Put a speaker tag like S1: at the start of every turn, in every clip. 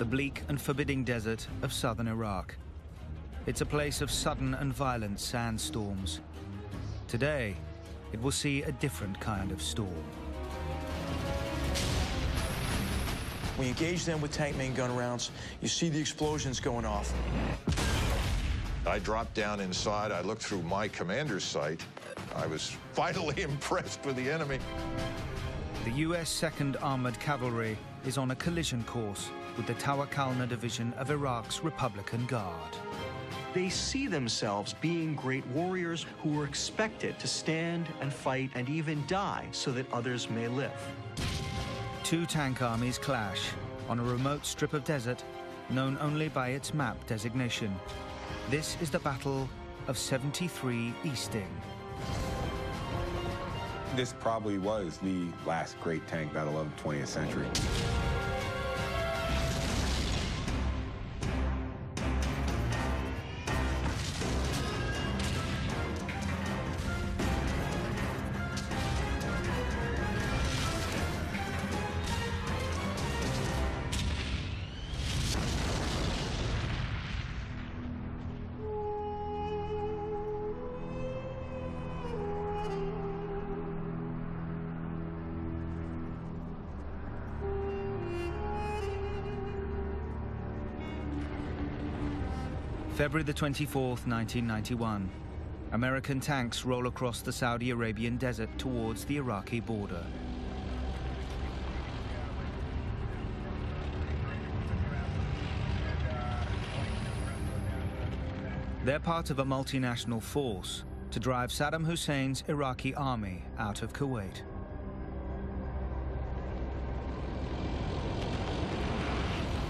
S1: the bleak and forbidding desert of southern Iraq. It's a place of sudden and violent sandstorms. Today, it will see a different kind of storm.
S2: We engage them with tank main gun rounds. You see the explosions going off.
S3: I dropped down inside. I looked through my commander's sight. I was vitally impressed with the enemy.
S1: The U.S. 2nd Armored Cavalry is on a collision course with the Tawakalna Division of Iraq's Republican Guard.
S4: They see themselves being great warriors who are expected to stand and fight and even die so that others may live.
S1: Two tank armies clash on a remote strip of desert known only by its map designation. This is the Battle of 73 Easting.
S5: This probably was the last great tank battle of the 20th century.
S1: February the 24th, 1991. American tanks roll across the Saudi Arabian desert towards the Iraqi border. They're part of a multinational force to drive Saddam Hussein's Iraqi army out of Kuwait.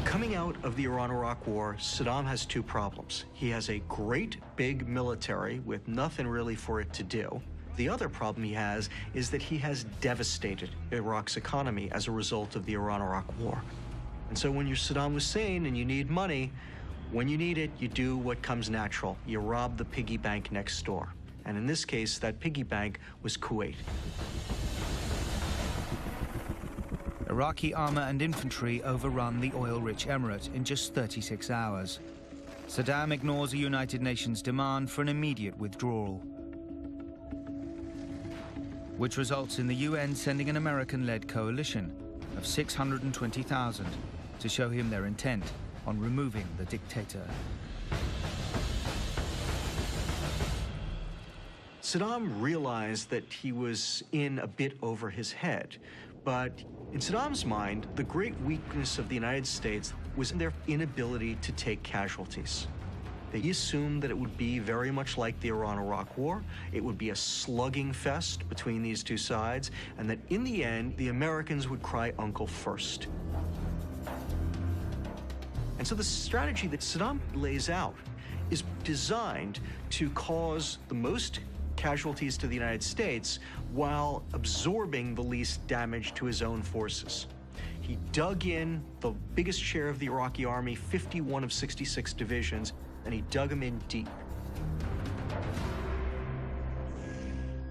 S4: Coming out of the Iran-Iraq War, Saddam has two problems. He has a great big military with nothing really for it to do. The other problem he has is that he has devastated Iraq's economy as a result of the Iran-Iraq War. And so when you're Saddam Hussein and you need money, when you need it, you do what comes natural. You rob the piggy bank next door. And in this case, that piggy bank was Kuwait.
S1: Iraqi armor and infantry overrun the oil-rich emirate in just 36 hours. Saddam ignores a United Nations demand for an immediate withdrawal, which results in the UN sending an American-led coalition of 620,000 to show him their intent on removing the dictator.
S4: Saddam realized that he was in a bit over his head, but in Saddam's mind, the great weakness of the United States was in their inability to take casualties. They assumed that it would be very much like the Iran-Iraq War. It would be a slugging fest between these two sides, and that in the end, the Americans would cry uncle first. And so the strategy that Saddam lays out is designed to cause the most casualties to the United States while absorbing the least damage to his own forces. He dug in the biggest share of the Iraqi army, 51 of 66 divisions, and he dug them in deep.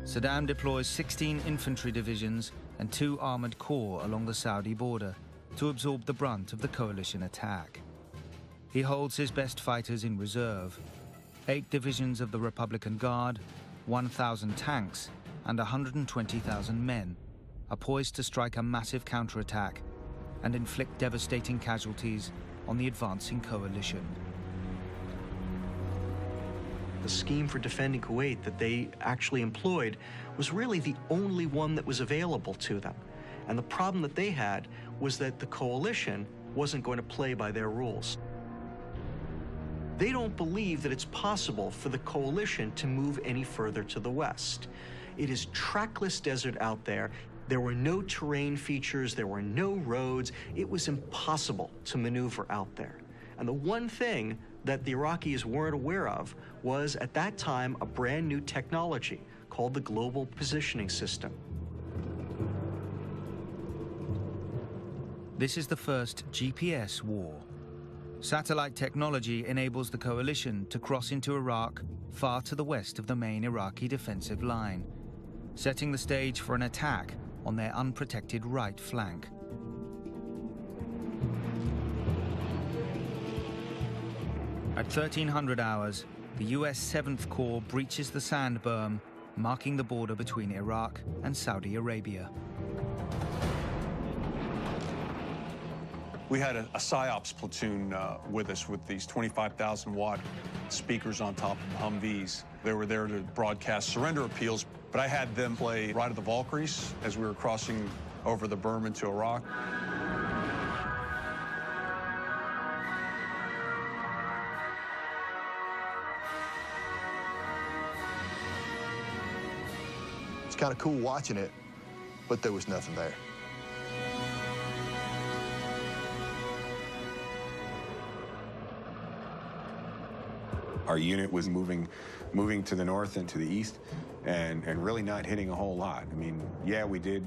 S1: Saddam deploys 16 infantry divisions and 2 armored corps along the Saudi border to absorb the brunt of the coalition attack. He holds his best fighters in reserve. 8 divisions of the Republican Guard, 1,000 tanks, and 120,000 men are poised to strike a massive counterattack and inflict devastating casualties on the advancing coalition.
S4: The scheme for defending Kuwait that they actually employed was really the only one that was available to them. And the problem that they had was that the coalition wasn't going to play by their rules. They don't believe that it's possible for the coalition to move any further to the west. It is trackless desert out there. There were no terrain features, there were no roads. It was impossible to maneuver out there. And the one thing that the Iraqis weren't aware of was, at that time, a brand new technology called the Global Positioning System.
S1: This is the first GPS war. Satellite technology enables the coalition to cross into Iraq far to the west of the main Iraqi defensive line, setting the stage for an attack on their unprotected right flank. At 1300 hours, the US 7th Corps breaches the sand berm, marking the border between Iraq and Saudi Arabia.
S6: We had a PSYOPs platoon with us with these 25,000-watt speakers on top of Humvees. They were there to broadcast surrender appeals, but I had them play Ride of the Valkyries as we were crossing over the berm into Iraq.
S7: It's kind of cool watching it, but there was nothing there.
S5: Our unit was moving to the north and to the east, and really not hitting a whole lot. I mean, yeah, we did.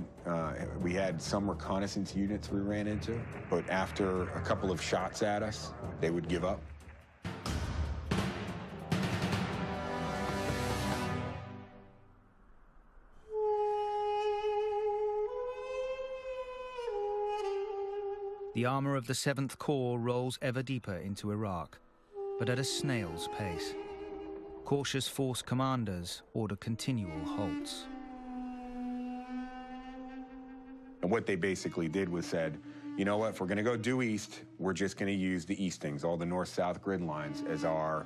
S5: We had some reconnaissance units we ran into, but after a couple of shots at us, they would give up.
S1: The armor of the 7th Corps rolls ever deeper into Iraq, but at a snail's pace. Cautious force commanders order continual halts.
S5: And what they basically did was said, you know what, if we're going to go due east, we're just going to use the Eastings, all the north-south grid lines, as our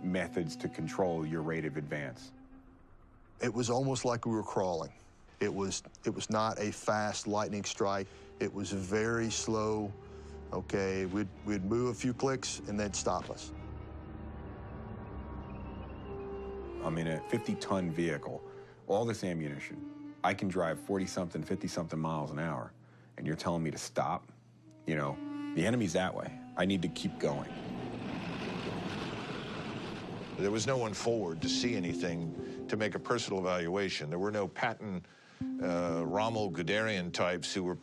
S5: methods to control your rate of advance.
S7: It was almost like we were crawling. It was not a fast lightning strike. It was very slow. Okay, we'd move a few clicks and then stop us.
S5: I'm in a 50-ton vehicle, all this ammunition. I can drive 40-something, 50-something miles an hour, and you're telling me to stop? You know, the enemy's that way. I need to keep going.
S3: There was no one forward to see anything, to make a personal evaluation. There were no Patton, Rommel, Guderian types who were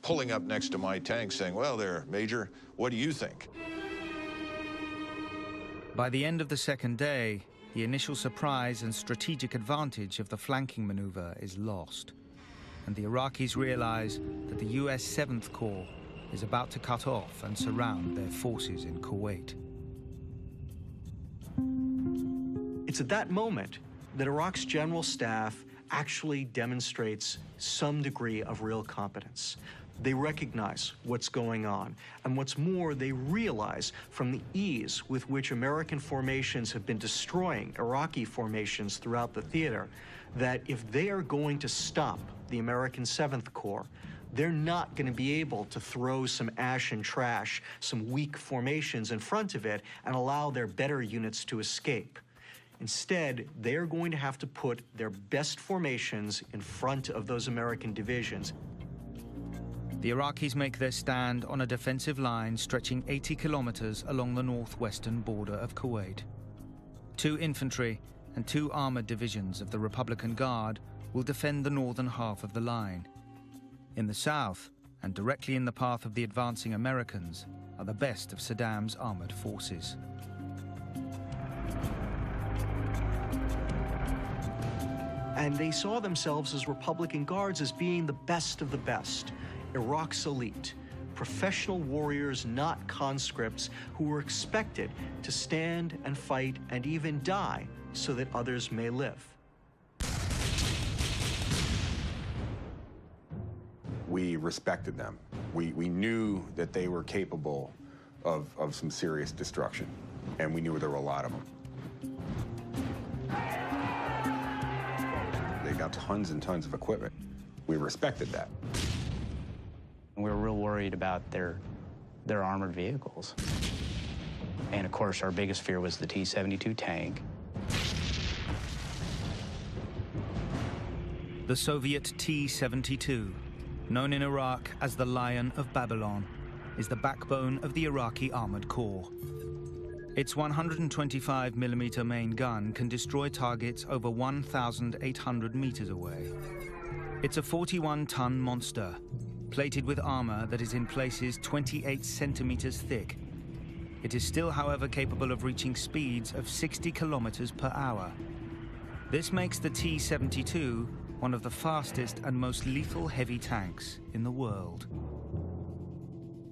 S3: pulling up next to my tank saying, well, there, Major, what do you think?
S1: By the end of the second day, the initial surprise and strategic advantage of the flanking maneuver is lost, and the Iraqis realize that the US 7th Corps is about to cut off and surround their forces in Kuwait.
S4: It's at that moment that Iraq's general staff actually demonstrates some degree of real competence. They recognize what's going on, and what's more, they realize from the ease with which American formations have been destroying Iraqi formations throughout the theater, that if they are going to stop the American 7th Corps, they're not going to be able to throw some ash and trash, some weak formations in front of it and allow their better units to escape. Instead, they're going to have to put their best formations in front of those American divisions.
S1: The Iraqis make their stand on a defensive line stretching 80 kilometers along the northwestern border of Kuwait. 2 infantry and 2 armored divisions of the Republican Guard will defend the northern half of the line. In the south, and directly in the path of the advancing Americans, are the best of Saddam's armored forces.
S4: And they saw themselves as Republican Guards as being the best of the best. Iraq's elite, professional warriors, not conscripts, who were expected to stand and fight and even die so that others may live.
S5: We respected them. We knew that they were capable of some serious destruction, and we knew there were a lot of them. They got tons and tons of equipment. We respected that.
S8: We were real worried about their armored vehicles. And of course, our biggest fear was the T-72 tank.
S1: The Soviet T-72, known in Iraq as the Lion of Babylon, is the backbone of the Iraqi Armored Corps. Its 125mm main gun can destroy targets over 1,800 meters away. It's a 41-ton monster, plated with armor that is in places 28 centimeters thick. It is still, however, capable of reaching speeds of 60 kilometers per hour. This makes the T-72 one of the fastest and most lethal heavy tanks in the world.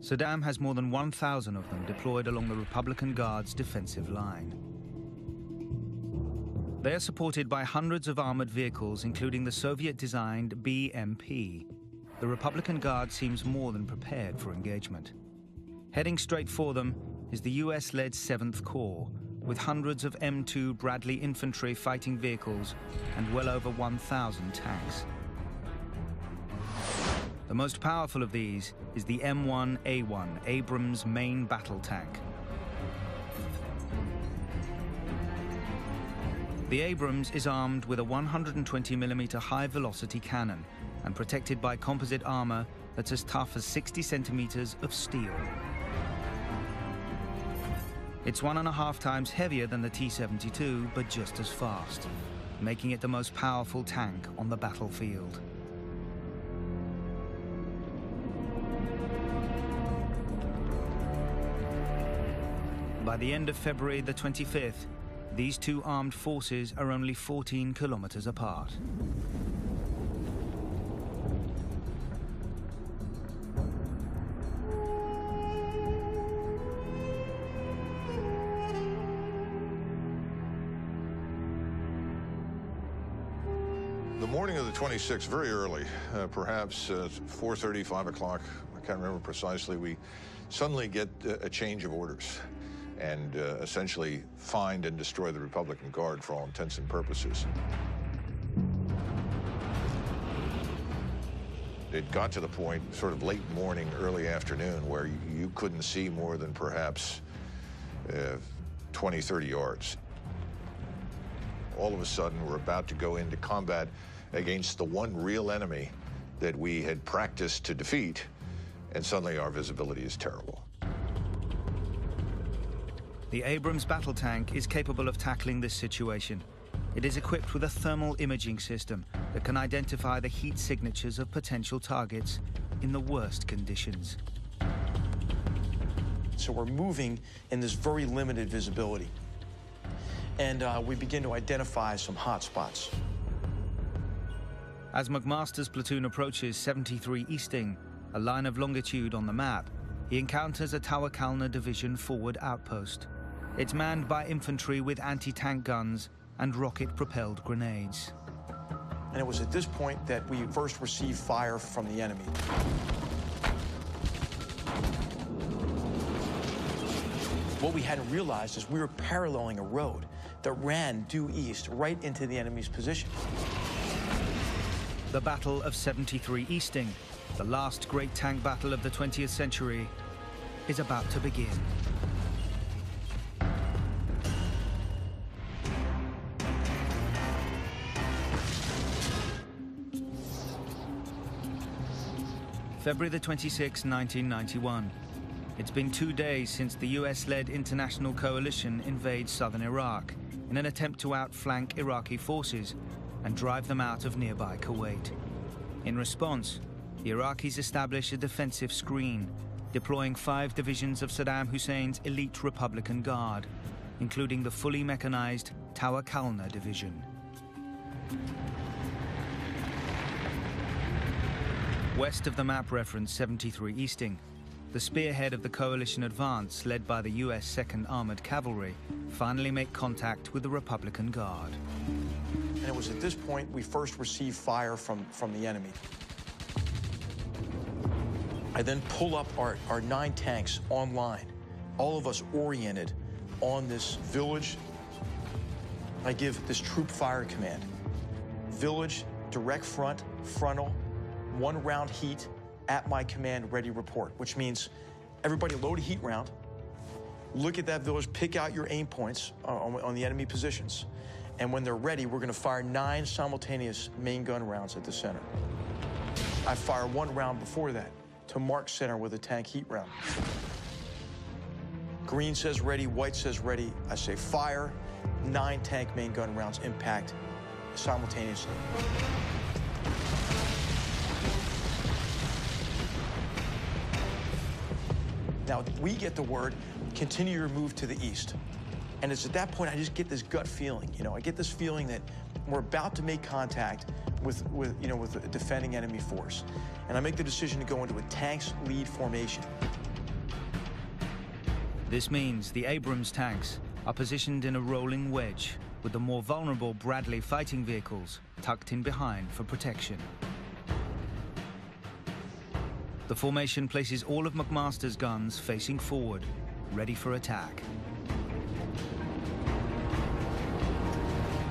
S1: Saddam has more than 1,000 of them deployed along the Republican Guard's defensive line. They are supported by hundreds of armored vehicles, including the Soviet-designed BMP. The Republican Guard seems more than prepared for engagement. Heading straight for them is the US-led 7th Corps, with hundreds of M2 Bradley infantry fighting vehicles and well over 1,000 tanks. The most powerful of these is the M1A1 Abrams main battle tank. The Abrams is armed with a 120mm high-velocity cannon and protected by composite armor that's as tough as 60 centimeters of steel. It's 1.5 times heavier than the T-72, but just as fast, making it the most powerful tank on the battlefield. By the end of February the 25th, these two armed forces are only 14 kilometers apart.
S3: The morning of the 26th, very early, perhaps 4:30, 5 o'clock, I can't remember precisely, we suddenly get a change of orders and essentially find and destroy the Republican Guard for all intents and purposes. It got to the point, sort of late morning, early afternoon, where you couldn't see more than perhaps 20, 30 yards. All of a sudden, we're about to go into combat against the one real enemy that we had practiced to defeat, and suddenly our visibility is terrible.
S1: The Abrams battle tank is capable of tackling this situation. It is equipped with a thermal imaging system that can identify the heat signatures of potential targets in the worst conditions.
S2: So we're moving in this very limited visibility. And we begin to identify some hot spots.
S1: As McMaster's platoon approaches 73 Easting, a line of longitude on the map, he encounters a Tawakalna Division forward outpost. It's manned by infantry with anti-tank guns and rocket-propelled grenades.
S2: And it was at this point that we first received fire from the enemy. What we hadn't realized is we were paralleling a road that ran due east right into the enemy's position.
S1: The Battle of 73 Easting, the last great tank battle of the 20th century, is about to begin. February the 26th, 1991. It's been 2 days since the US-led international coalition invades southern Iraq in an attempt to outflank Iraqi forces and drive them out of nearby Kuwait. In response, the Iraqis establish a defensive screen, deploying 5 divisions of Saddam Hussein's elite Republican Guard, including the fully mechanized Tawakalna Division. West of the map reference 73 Easting, the spearhead of the coalition advance led by the US 2nd Armored Cavalry finally make contact with the Republican Guard.
S2: And it was at this point we first received fire from the enemy. I then pull up our 9 tanks online, all of us oriented on this village. I give this troop fire command. Village, direct front, frontal, 1 round heat, at my command, ready, report, which means everybody load a heat round, look at that village, pick out your aim points on the enemy positions, and when they're ready, we're gonna fire 9 simultaneous main gun rounds at the center. I fire 1 round before that to mark center with a tank heat round. Green says ready, white says ready. I say fire, 9 tank main gun rounds impact simultaneously. Now, we get the word, continue your move to the east. And it's at that point I just get this gut feeling, I get this feeling that we're about to make contact with a defending enemy force. And I make the decision to go into a tanks lead formation.
S1: This means the Abrams tanks are positioned in a rolling wedge, with the more vulnerable Bradley fighting vehicles tucked in behind for protection. The formation places all of McMaster's guns facing forward, ready for attack.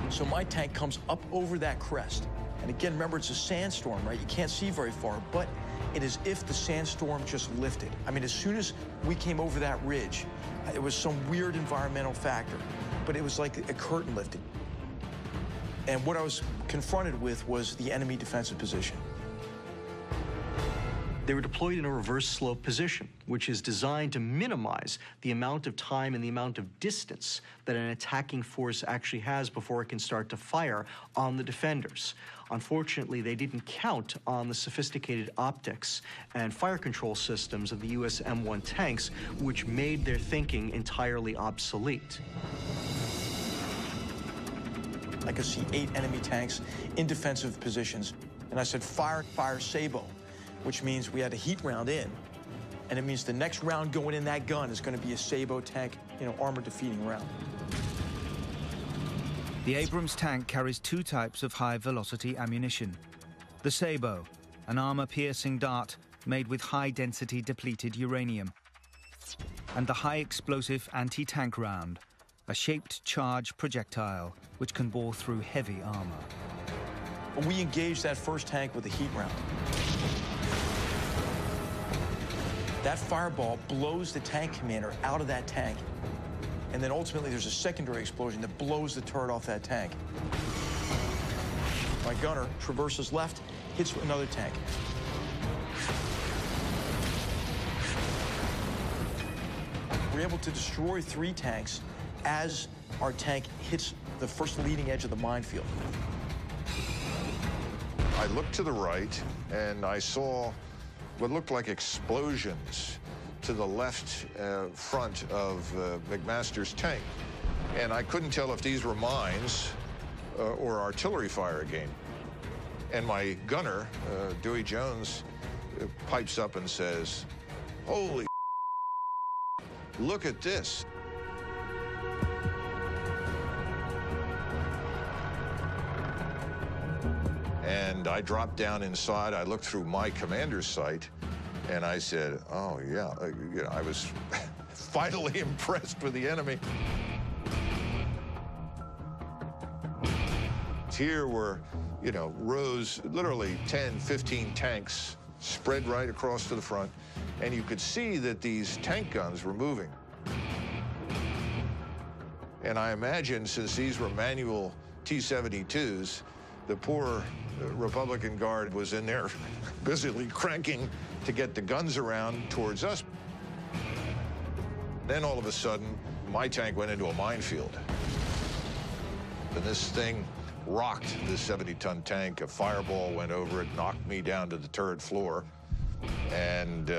S2: So my tank comes up over that crest. And again, remember, it's a sandstorm, right? You can't see very far, but it is if the sandstorm just lifted. I mean, as soon as we came over that ridge, it was some weird environmental factor, but it was like a curtain lifted. And what I was confronted with was the enemy defensive position.
S4: They were deployed in a reverse slope position, which is designed to minimize the amount of time and the amount of distance that an attacking force actually has before it can start to fire on the defenders. Unfortunately, they didn't count on the sophisticated optics and fire control systems of the US M1 tanks, which made their thinking entirely obsolete.
S2: I could see 8 enemy tanks in defensive positions, and I said, fire, fire, Sabo, which means we had a heat round in, and it means the next round going in that gun is going to be a Sabo tank, armor defeating round.
S1: The Abrams tank carries 2 types of high-velocity ammunition. The Sabo, an armor-piercing dart made with high-density depleted uranium, and the high-explosive anti-tank round, a shaped charge projectile which can bore through heavy armor.
S2: We engaged that first tank with a heat round. That fireball blows the tank commander out of that tank. And then ultimately there's a secondary explosion that blows the turret off that tank. My gunner traverses left, hits another tank. We're able to destroy 3 tanks as our tank hits the first leading edge of the minefield.
S3: I looked to the right, and I saw what looked like explosions to the left front of McMaster's tank. And I couldn't tell if these were mines or artillery fire again. And my gunner, Dewey Jones, pipes up and says, "Holy look at this." And I dropped down inside. I looked through my commander's sight, and I said, "Oh yeah." I was finally impressed with the enemy. Here were, rows, literally 10, 15 tanks spread right across to the front, and you could see that these tank guns were moving. And I imagine, since these were manual T-72s, the poor Republican Guard was in there busily cranking to get the guns around towards us. Then all of a sudden, my tank went into a minefield. And this thing rocked this 70-ton tank. A fireball went over it, knocked me down to the turret floor. And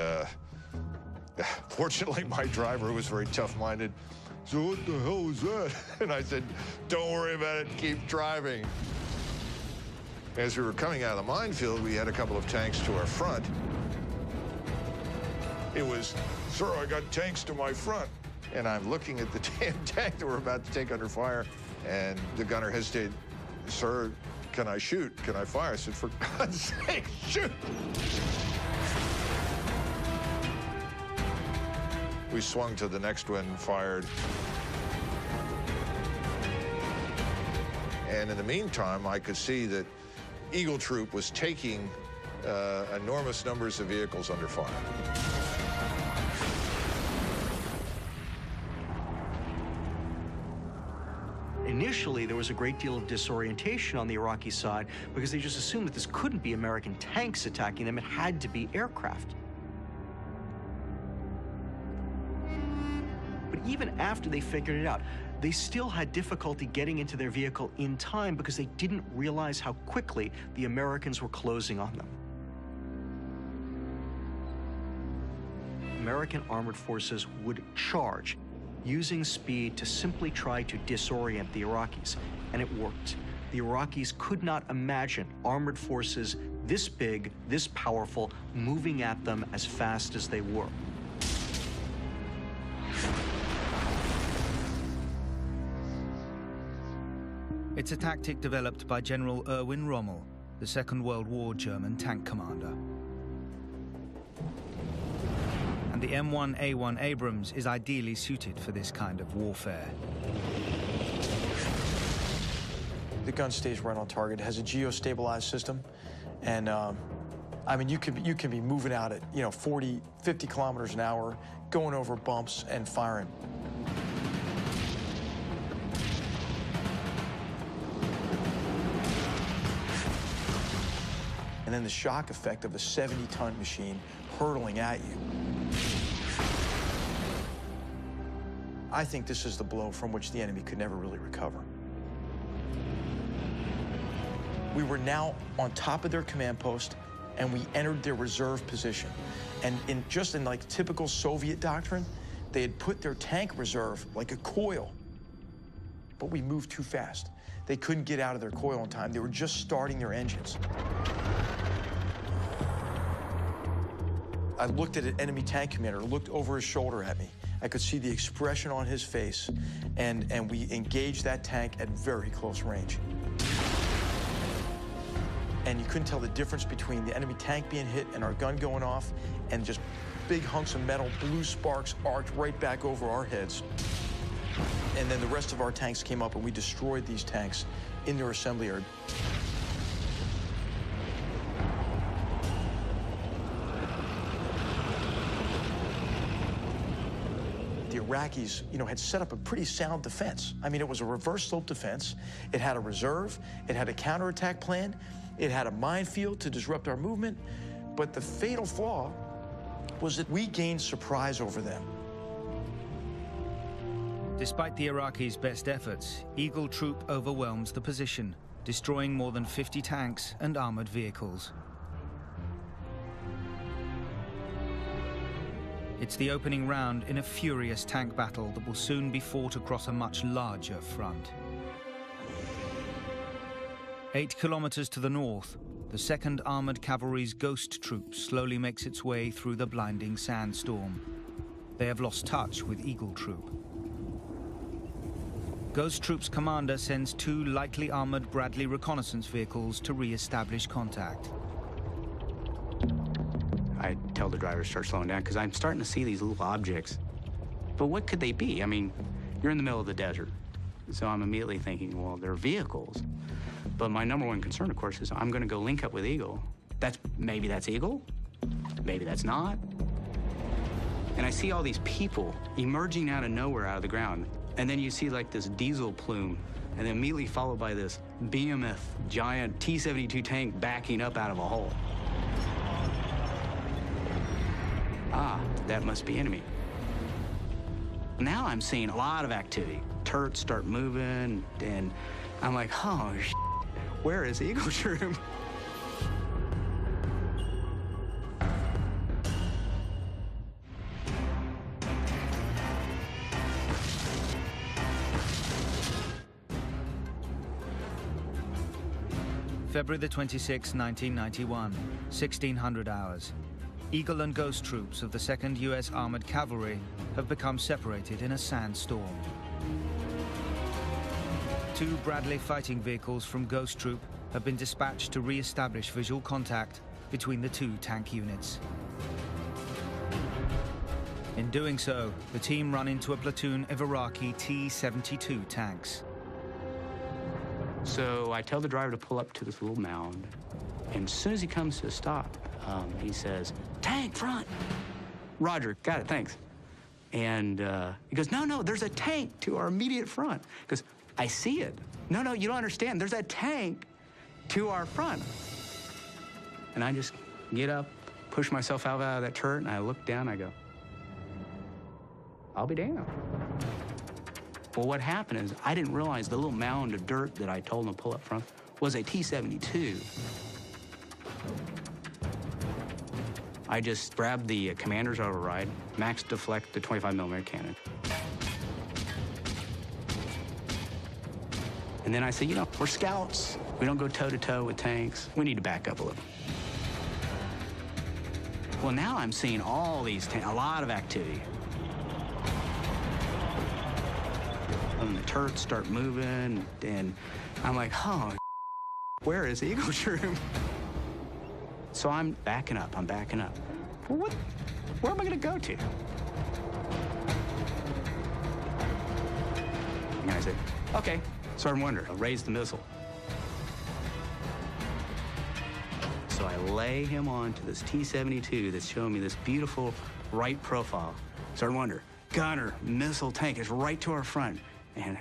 S3: fortunately, my driver was very tough-minded. "So what the hell was that?" And I said, "Don't worry about it, keep driving." As we were coming out of the minefield, we had a couple of tanks to our front. It was, "Sir, I got tanks to my front." And I'm looking at the damn tank that we're about to take under fire, and the gunner hesitated. "Sir, can I shoot? Can I fire?" I said, "For God's sake, shoot!" We swung to the next one, fired. And in the meantime, I could see that Eagle Troop was taking enormous numbers of vehicles under fire.
S4: Initially, there was a great deal of disorientation on the Iraqi side because they just assumed that this couldn't be American tanks attacking them. It had to be aircraft. But even after they figured it out, they still had difficulty getting into their vehicle in time because they didn't realize how quickly the Americans were closing on them. American armored forces would charge, using speed to simply try to disorient the Iraqis, and it worked. The Iraqis could not imagine armored forces this big, this powerful, moving at them as fast as they were.
S1: It's a tactic developed by General Erwin Rommel, the Second World War German tank commander. And the M1A1 Abrams is ideally suited for this kind of warfare.
S2: The gun stays right on target. It has a geostabilized system, and I mean, you can be moving out at 40, 50 kilometers an hour, going over bumps and firing. And then the shock effect of a 70-ton machine hurtling at you. I think this is the blow from which the enemy could never really recover. We were now on top of their command post, and we entered their reserve position. And just in like typical Soviet doctrine, they had put their tank reserve like a coil. But we moved too fast. They couldn't get out of their coil in time. They were just starting their engines. I looked at an enemy tank commander, looked over his shoulder at me. I could see the expression on his face, and we engaged that tank at very close range. And you couldn't tell the difference between the enemy tank being hit and our gun going off, and just big hunks of metal, blue sparks arced right back over our heads. And then the rest of our tanks came up, and we destroyed these tanks in their assembly yard. The Iraqis, had set up a pretty sound defense. I mean, it was a reverse slope defense. It had a reserve. It had a counterattack plan. It had a minefield to disrupt our movement. But the fatal flaw was that we gained surprise over them.
S1: Despite the Iraqis' best efforts, Eagle Troop overwhelms the position, destroying more than 50 tanks and armored vehicles. It's the opening round in a furious tank battle that will soon be fought across a much larger front. 8 kilometers to the north, the 2nd Armored Cavalry's Ghost Troop slowly makes its way through the blinding sandstorm. They have lost touch with Eagle Troop. Ghost Troop's commander sends 2 lightly armored Bradley reconnaissance vehicles to re-establish contact.
S8: I tell the driver to start slowing down because I'm starting to see these little objects. But what could they be? I mean, you're in the middle of the desert. So I'm immediately thinking, well, they're vehicles. But my number one concern, of course, is I'm going to go link up with Eagle. Maybe that's Eagle. Maybe that's not. And I see all these people emerging out of nowhere, out of the ground. And then you see like this diesel plume, and then immediately followed by this behemoth giant T-72 tank backing up out of a hole. Ah, that must be enemy. Now I'm seeing a lot of activity. Turrets start moving, and I'm like, oh, where is Eagle Troop?
S1: February the 26th, 1991, 1600 hours. Eagle and Ghost troops of the 2nd U.S. Armored Cavalry have become separated in a sandstorm. 2 Bradley fighting vehicles from Ghost Troop have been dispatched to re-establish visual contact between the 2 tank units. In doing so, the team run into a platoon of Iraqi T-72 tanks.
S8: So I tell the driver to pull up to this little mound, and as soon as he comes to a stop, he says, "Tank front." Roger, got it, thanks. And he goes, no, there's a tank to our immediate front. He goes, I see it. No, you don't understand. There's a tank to our front. And I just get up, push myself out of that turret, and I look down, I go, I'll be damned. Well, what happened is I didn't realize the little mound of dirt that I told him to pull up front was a T-72. I just grabbed the commander's override, max deflect the 25mm cannon. And then I said, we're scouts. We don't go toe-to-toe with tanks. We need to back up a little. Well, now I'm seeing all these a lot of activity. and the turrets start moving, and I'm like, oh, where is the Eagle Troop? So I'm backing up. Well, where am I going to go to? And I said, okay, Sergeant Wonder, I'll raise the missile. So I lay him onto this T-72 that's showing me this beautiful right profile. Sergeant Wonder, gunner, missile tank is right to our front. And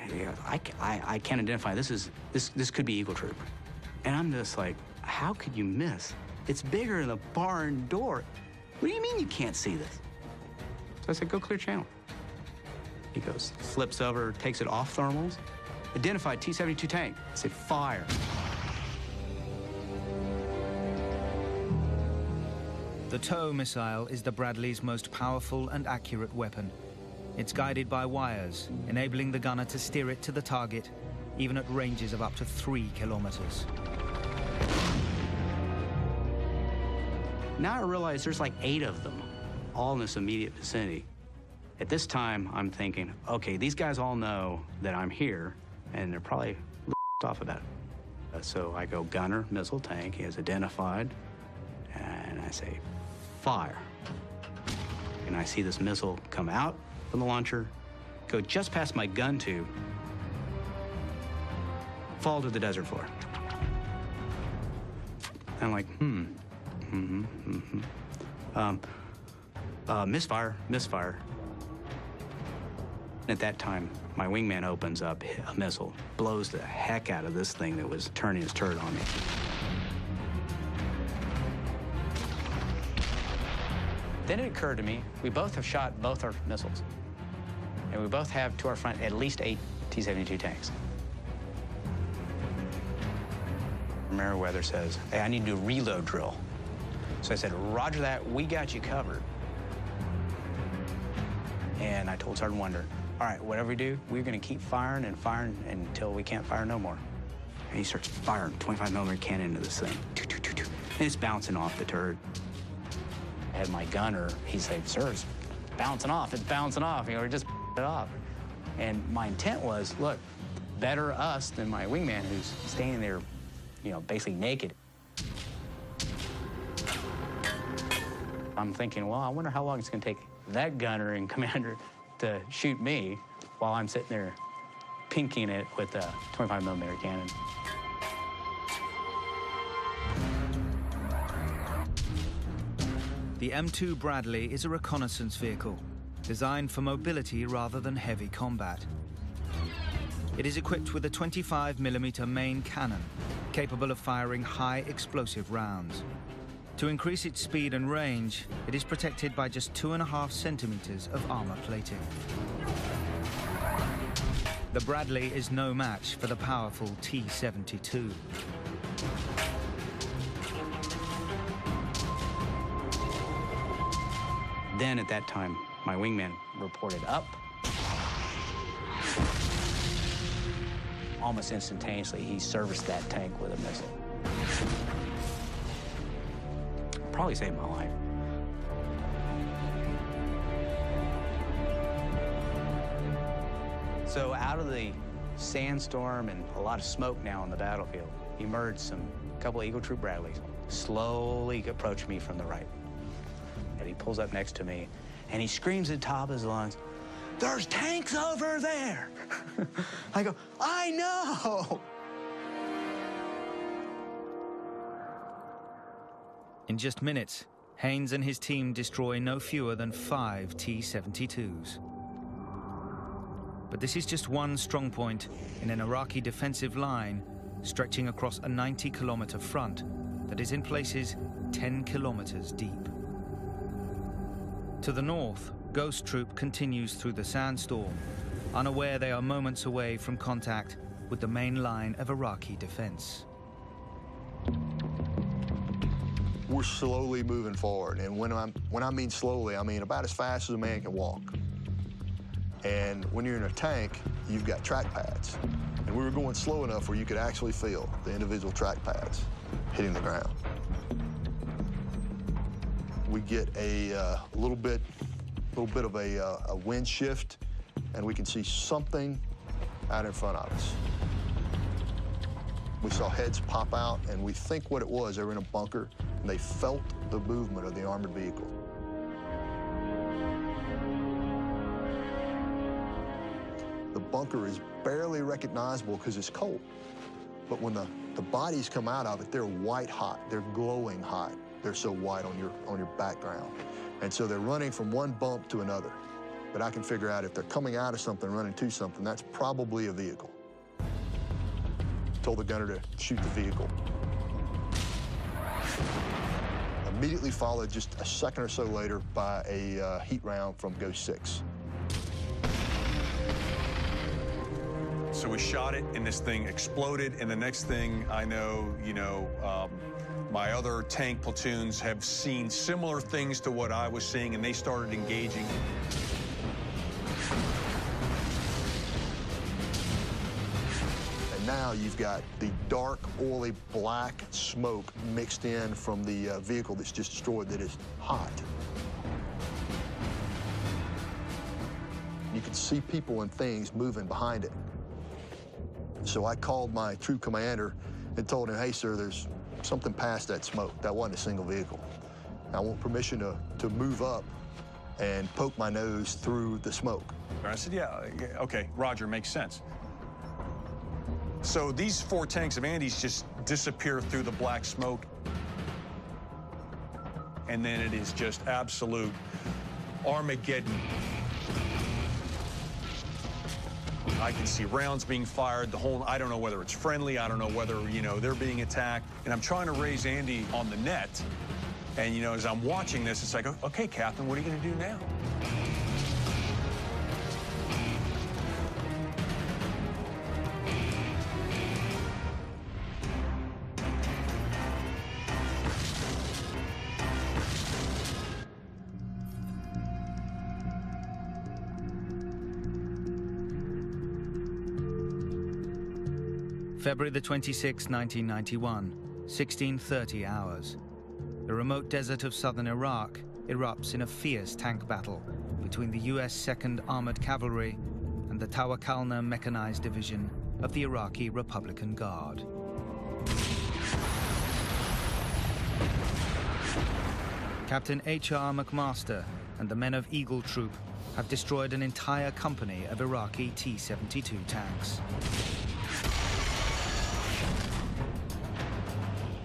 S8: I can't identify, this could be Eagle Troop. And I'm just like, how could you miss? It's bigger than the barn door. What do you mean you can't see this? So I said, go clear channel. He goes, flips over, takes it off thermals, identified T-72 tank. I said, fire.
S1: The TOW missile is the Bradley's most powerful and accurate weapon. It's guided by wires, enabling the gunner to steer it to the target, even at ranges of up to 3 kilometers.
S8: Now I realize there's like 8 of them, all in this immediate vicinity. At this time, I'm thinking, okay, these guys all know that I'm here, and they're probably off about it. So I go gunner, missile tank, he has identified, and I say, fire. And I see this missile come out from the launcher, go just past my gun tube, fall to the desert floor. I'm like, misfire. At that time, my wingman opens up a missile, blows the heck out of this thing that was turning its turret on me. Then it occurred to me, we both have shot both our missiles. And we both have to our front at least 8 T-72 tanks. Meriwether says, hey, I need to do a reload drill. So I said, roger that, we got you covered. And I told Sergeant Wonder, all right, whatever we do, we're gonna keep firing and firing until we can't fire no more. And he starts firing 25mm cannon into this thing. And it's bouncing off the turret. I had my gunner, he said, sir, it's bouncing off, you know, just it off. And my intent was, look, better us than my wingman who's standing there, you know, basically naked. I'm thinking, well, I wonder how long it's gonna take that gunner and commander to shoot me while I'm sitting there pinking it with a 25mm cannon.
S1: The M2 Bradley is a reconnaissance vehicle, designed for mobility rather than heavy combat. It is equipped with a 25mm main cannon, capable of firing high explosive rounds. To increase its speed and range, it is protected by just 2.5 centimeters of armor plating. The Bradley is no match for the powerful T-72.
S8: Then at that time, my wingman reported up. Almost instantaneously, he serviced that tank with a missile. Probably saved my life. So out of the sandstorm and a lot of smoke now on the battlefield, emerged a couple of Eagle Troop Bradleys, slowly approach me from the right. And he pulls up next to me, and he screams at the top of his lungs, "There's tanks over there!" I go, "I know!"
S1: In just minutes, Haynes and his team destroy no fewer than 5 T-72s. But this is just one strong point in an Iraqi defensive line stretching across a 90-kilometer front that is in places 10 kilometers deep. To the north, Ghost Troop continues through the sandstorm, unaware they are moments away from contact with the main line of Iraqi defense.
S7: We're slowly moving forward, and when I mean slowly, I mean about as fast as a man can walk. And when you're in a tank, you've got track pads. And we were going slow enough where you could actually feel the individual track pads hitting the ground. We get a little bit of a wind shift, and we can see something out in front of us. We saw heads pop out, and we think what it was, they were in a bunker, and they felt the movement of the armored vehicle. The bunker is barely recognizable because it's cold. But when the bodies come out of it, they're white hot. They're glowing hot. They're so white on your background. And so they're running from one bump to another. But I can figure out if they're coming out of something, running to something, that's probably a vehicle. Told the gunner to shoot the vehicle. Immediately followed just a second or so later by a heat round from Ghost 6.
S6: So we shot it, and this thing exploded, and the next thing I know, my other tank platoons have seen similar things to what I was seeing, and they started engaging.
S7: And now you've got the dark, oily, black smoke mixed in from the vehicle that's just destroyed that is hot. You can see people and things moving behind it. So I called my troop commander and told him, hey, sir, there's something past that smoke. That wasn't a single vehicle. I want permission to move up and poke my nose through the smoke.
S6: I said, yeah, okay, Roger, makes sense. So these 4 tanks of Andy's just disappear through the black smoke. And then it is just absolute Armageddon. I can see rounds being fired, the whole, I don't know whether it's friendly, I don't know whether, they're being attacked. And I'm trying to raise Andy on the net. And, as I'm watching this, it's like, okay, Captain, what are you going to do now?
S1: February the 26th, 1991, 16:30 hours. The remote desert of southern Iraq erupts in a fierce tank battle between the U.S. 2nd Armored Cavalry and the Tawakalna Mechanized Division of the Iraqi Republican Guard. Captain H.R. McMaster and the men of Eagle Troop have destroyed an entire company of Iraqi T-72 tanks.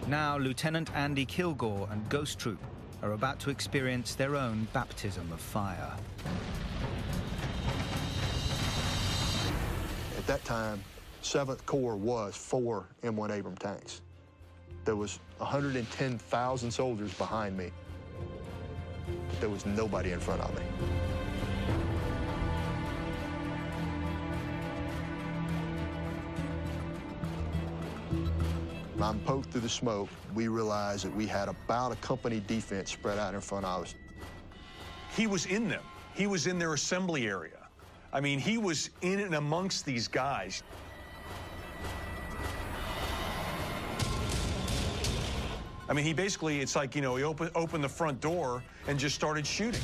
S1: Now, Lieutenant Andy Kilgore and Ghost Troop are about to experience their own baptism of fire.
S7: At that time, 7th Corps was 4 M1 Abrams tanks. There was 110,000 soldiers behind me. There was nobody in front of me. I'm poked through the smoke. We realized that we had about a company defense spread out in front of us.
S6: He was in them. He was in their assembly area. I mean, he was in and amongst these guys. I mean, he basically, it's like, he opened the front door and just started shooting.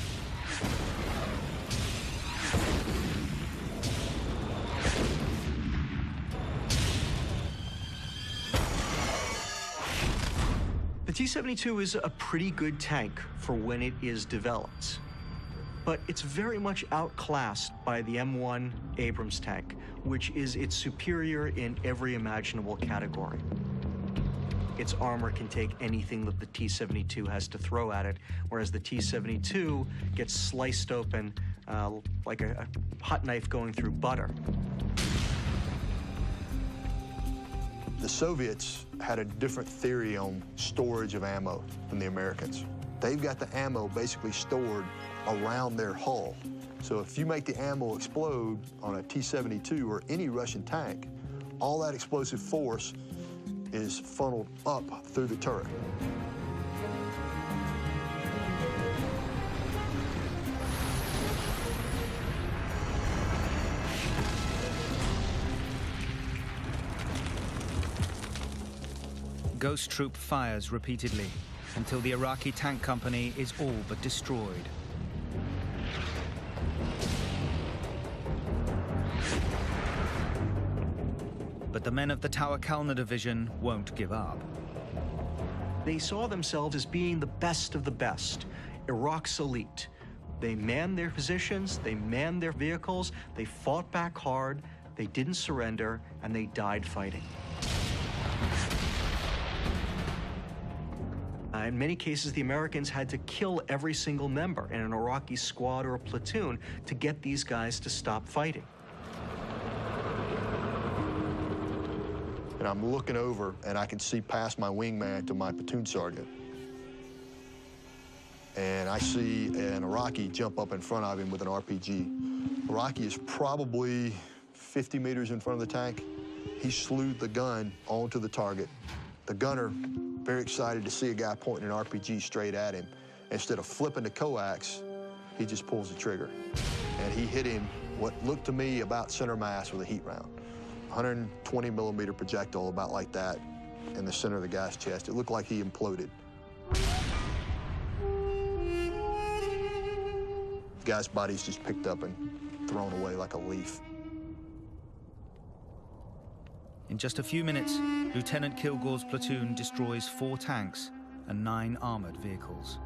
S4: The T-72 is a pretty good tank for when it is developed, but it's very much outclassed by the M1 Abrams tank, which is its superior in every imaginable category. Its armor can take anything that the T-72 has to throw at it, whereas the T-72 gets sliced open like a hot knife going through butter.
S7: The Soviets had a different theory on storage of ammo than the Americans. They've got the ammo basically stored around their hull. So if you make the ammo explode on a T-72 or any Russian tank, all that explosive force is funneled up through the turret.
S1: Ghost Troop fires repeatedly until the Iraqi tank company is all but destroyed. the men of the Tawakalna Division won't give up.
S4: They saw themselves as being the best of the best, Iraq's elite. They manned their positions, they manned their vehicles, they fought back hard, they didn't surrender, and they died fighting. In many cases, the Americans had to kill every single member in an Iraqi squad or a platoon to get these guys to stop fighting.
S7: And I'm looking over, and I can see past my wingman to my platoon sergeant. And I see an Iraqi jump up in front of him with an RPG. Iraqi is probably 50 meters in front of the tank. He slewed the gun onto the target. The gunner, very excited to see a guy pointing an RPG straight at him. Instead of flipping the coax, he just pulls the trigger. And he hit him what looked to me about center mass with a heat round. 120 millimeter projectile, about like that, in the center of the guy's chest. It looked like he imploded. The guy's body's just picked up and thrown away like a leaf.
S1: In just a few minutes, Lieutenant Kilgore's platoon destroys 4 tanks and 9 armored vehicles.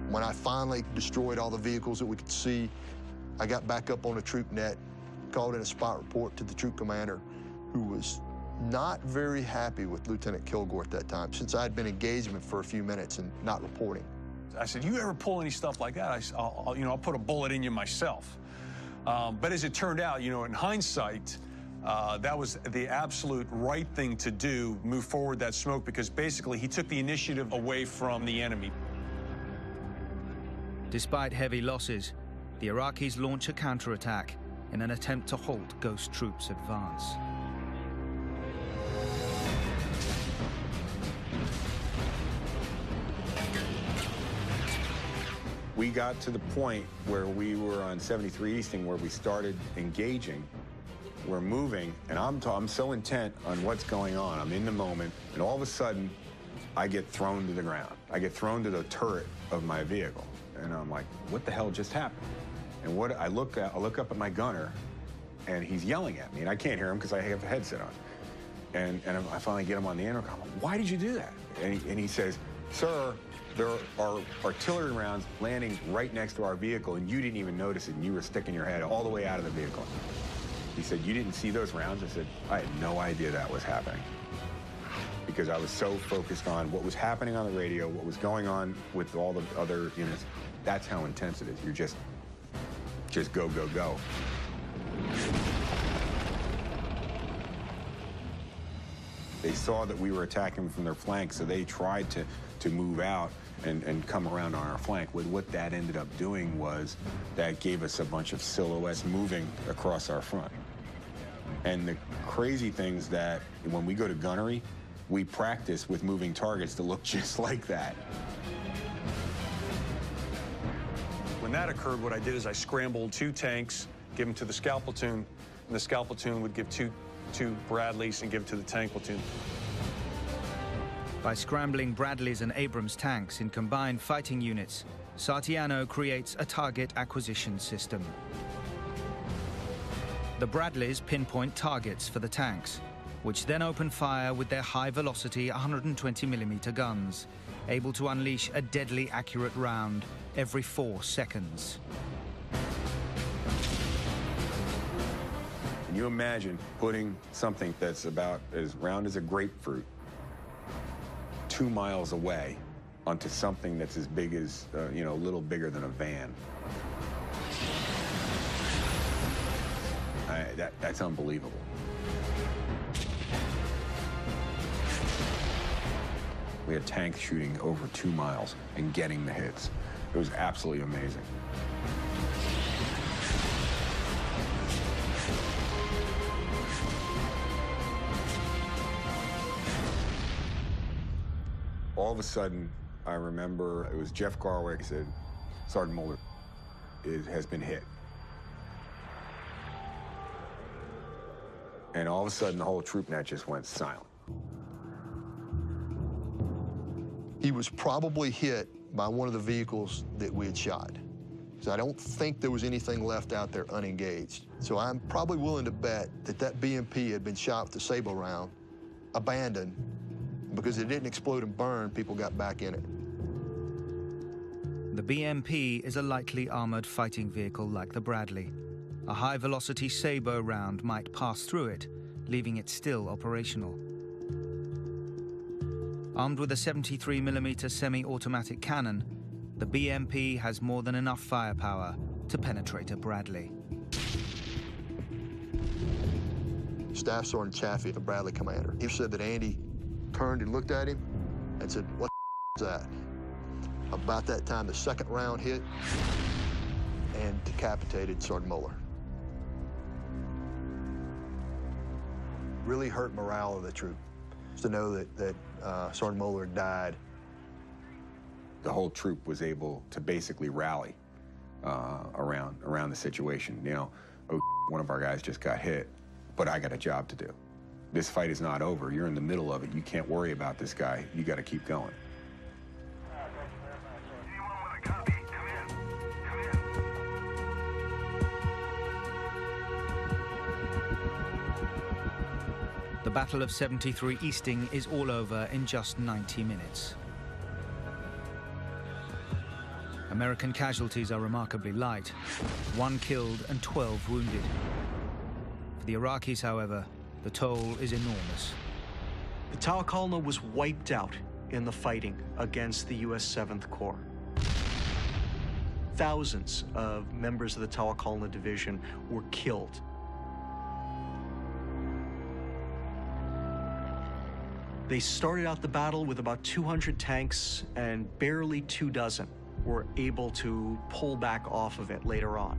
S7: When I finally destroyed all the vehicles that we could see, I got back up on a troop net, called in a spot report to the troop commander, who was not very happy with Lieutenant Kilgore at that time, since I had been engaged with him for a few minutes and not reporting.
S6: I said, you ever pull any stuff like that? I'll put a bullet in you myself. But as it turned out, in hindsight, that was the absolute right thing to do, move forward that smoke, because basically he took the initiative away from the enemy.
S1: Despite heavy losses, the Iraqis launch a counterattack in an attempt to halt Ghost Troops' advance.
S5: We got to the point where we were on 73 Easting, where we started engaging. We're moving, and I'm so intent on what's going on. I'm in the moment, and all of a sudden, I get thrown to the ground. I get thrown to the turret of my vehicle, and I'm like, what the hell just happened? And I look up at my gunner, and he's yelling at me, and I can't hear him because I have a headset on. And I finally get him on the intercom. Why did you do that? And he says, sir, there are artillery rounds landing right next to our vehicle, and you didn't even notice it, and you were sticking your head all the way out of the vehicle. He said, you didn't see those rounds? I said, I had no idea that was happening, because I was so focused on what was happening on the radio, what was going on with all the other units. That's how intense it is. You're just go, go, go. They saw that we were attacking from their flank, so they tried to move out and come around on our flank. What that ended up doing was that gave us a bunch of silhouettes moving across our front. And the crazy thing's that when we go to gunnery, we practice with moving targets to look just like that.
S6: When that occurred, what I did is I scrambled 2 tanks, give them to the scout platoon, and the scout platoon would give two Bradleys and give it to the tank platoon.
S1: By scrambling Bradleys and Abrams tanks in combined fighting units, Sartiano creates a target acquisition system. The Bradleys pinpoint targets for the tanks, which then open fire with their high-velocity 120mm guns, able to unleash a deadly accurate round every 4 seconds.
S5: Can you imagine putting something that's about as round as a grapefruit 2 miles away onto something that's as big as, a little bigger than a van? That's unbelievable. We had tanks shooting over 2 miles and getting the hits. It was absolutely amazing. All of a sudden, I remember it was Jeff Garwick said, Sergeant Mulder has been hit. And all of a sudden, the whole troop net just went silent.
S7: He was probably hit by one of the vehicles that we had shot. So I don't think there was anything left out there unengaged. So I'm probably willing to bet that that BMP had been shot with the Sable round, abandoned, because it didn't explode and burn, people got back in it.
S1: The BMP is a lightly armored fighting vehicle like the Bradley. A high-velocity Sabre round might pass through it, leaving it still operational. Armed with a 73mm semi-automatic cannon, the BMP has more than enough firepower to penetrate a Bradley.
S7: Staff Sergeant Chaffee, the Bradley commander, he said that Andy turned and looked at him and said, "What is that?" About that time, the second round hit and decapitated Sergeant Muller. Really hurt morale of the troop to know that Sergeant Muller died.
S5: The whole troop was able to basically rally around the situation. You know, oh, one of our guys just got hit, but I got a job to do. This fight is not over. You're in the middle of it. You can't worry about this guy. You got to keep going.
S1: The Battle of 73 Easting is all over in just 90 minutes. American casualties are remarkably light, 1 killed and 12 wounded. For the Iraqis, however, the toll is enormous.
S4: The Tawakalna was wiped out in the fighting against the U.S. 7th Corps. Thousands of members of the Tawakalna Division were killed. They started out the battle with about 200 tanks, and barely 24 were able to pull back off of it later on.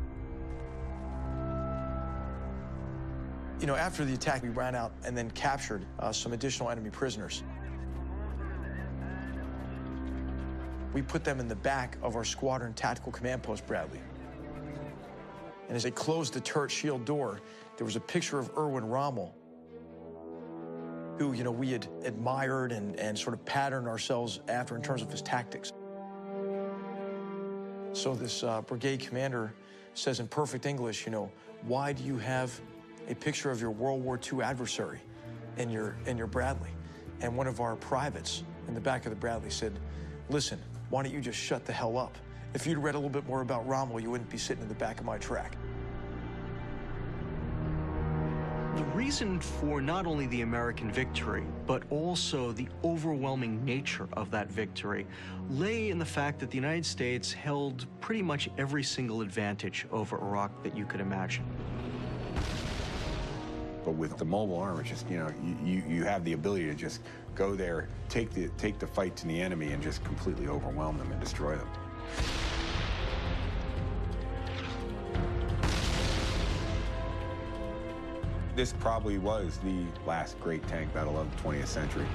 S2: You know, after the attack, we ran out and then captured some additional enemy prisoners. We put them in the back of our squadron tactical command post, Bradley. And as they closed the turret shield door, there was a picture of Erwin Rommel, who, you know, we had admired and sort of patterned ourselves after in terms of his tactics. So this brigade commander says in perfect English, you know, "Why do you have a picture of your World War II adversary in your Bradley?" And one of our privates in the back of the Bradley said, "Listen, why don't you just shut the hell up? If you'd read a little bit more about Rommel, you wouldn't be sitting in the back of my track."
S4: The reason for not only the American victory, but also the overwhelming nature of that victory lay in the fact that the United States held pretty much every single advantage over Iraq that you could imagine.
S5: But with the mobile arm, it's just, you know, you have the ability to just go there, take the fight to the enemy and just completely overwhelm them and destroy them. This probably was the last great tank battle of the 20th century.